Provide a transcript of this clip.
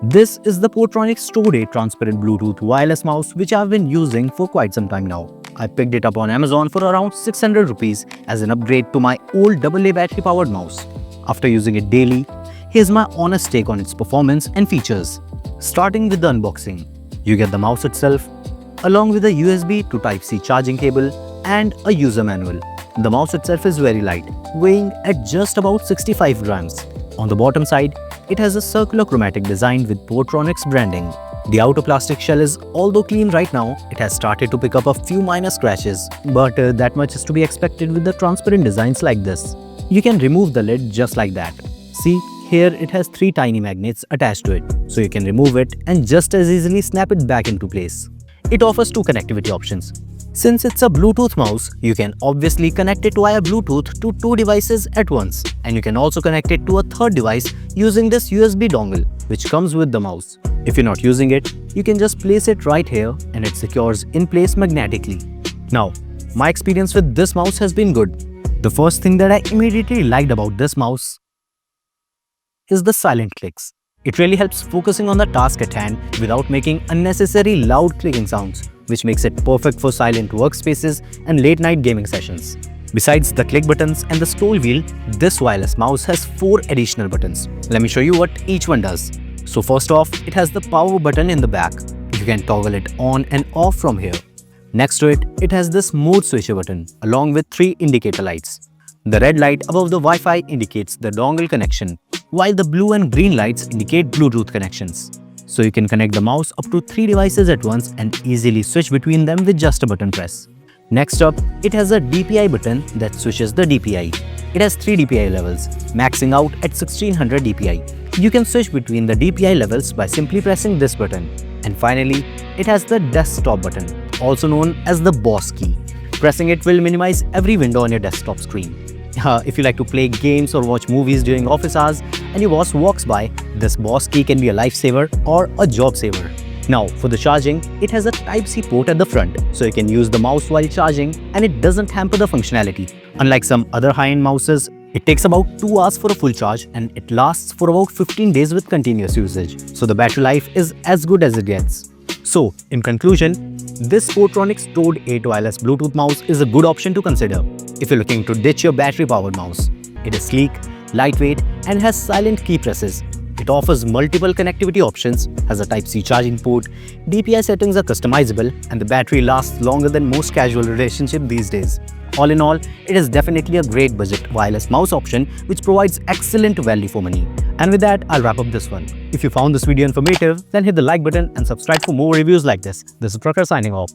This is the Portronics Toad Transparent Bluetooth wireless mouse which I've been using for quite some time now. I picked it up on Amazon for around 600 rupees as an upgrade to my old AA battery powered mouse. After using it daily, here's my honest take on its performance and features. Starting with the unboxing, you get the mouse itself, along with a USB to Type-C charging cable and a user manual. The mouse itself is very light, weighing at just about 65 grams. On the bottom side, it has a circular chromatic design with Portronics branding. The outer plastic shell is, although clean right now, it has started to pick up a few minor scratches, but that much is to be expected with the transparent designs like this. You can remove the lid just like that. See, here it has 3 tiny magnets attached to it, so you can remove it and just as easily snap it back into place. It offers 2 connectivity options. Since it's a Bluetooth mouse, you can obviously connect it via Bluetooth to 2 devices at once, and you can also connect it to a third device using this USB dongle, which comes with the mouse. If you're not using it, you can just place it right here and it secures in place magnetically. Now, my experience with this mouse has been good. The first thing that I immediately liked about this mouse is the silent clicks. It really helps focusing on the task at hand without making unnecessary loud clicking sounds, which makes it perfect for silent workspaces and late-night gaming sessions. Besides the click buttons and the scroll wheel, this wireless mouse has 4 additional buttons. Let me show you what each one does. So first off, it has the power button in the back. You can toggle it on and off from here. Next to it, it has this mode switcher button along with 3 indicator lights. The red light above the Wi-Fi indicates the dongle connection, while the blue and green lights indicate Bluetooth connections. So you can connect the mouse up to 3 devices at once and easily switch between them with just a button press. Next up, it has a DPI button that switches the DPI. It has 3 DPI levels, maxing out at 1600 DPI. You can switch between the DPI levels by simply pressing this button. And finally, it has the desktop button, also known as the boss key. Pressing it will minimize every window on your desktop screen. If you like to play games or watch movies during office hours and your boss walks by, this boss key can be a lifesaver or a job saver. Now, for the charging, it has a Type-C port at the front, so you can use the mouse while charging and it doesn't hamper the functionality. Unlike some other high-end mouses, it takes about 2 hours for a full charge and it lasts for about 15 days with continuous usage. So the battery life is as good as it gets. So, in conclusion, this Portronics Toad 8 wireless Bluetooth mouse is a good option to consider if you're looking to ditch your battery-powered mouse. It is sleek, lightweight, and has silent key presses. It offers multiple connectivity options, has a Type-C charging port, DPI settings are customizable, and the battery lasts longer than most casual relationships these days. All in all, it is definitely a great budget wireless mouse option which provides excellent value for money. And with that, I'll wrap up this one. If you found this video informative, then hit the like button and subscribe for more reviews like this. This is Prakhar signing off.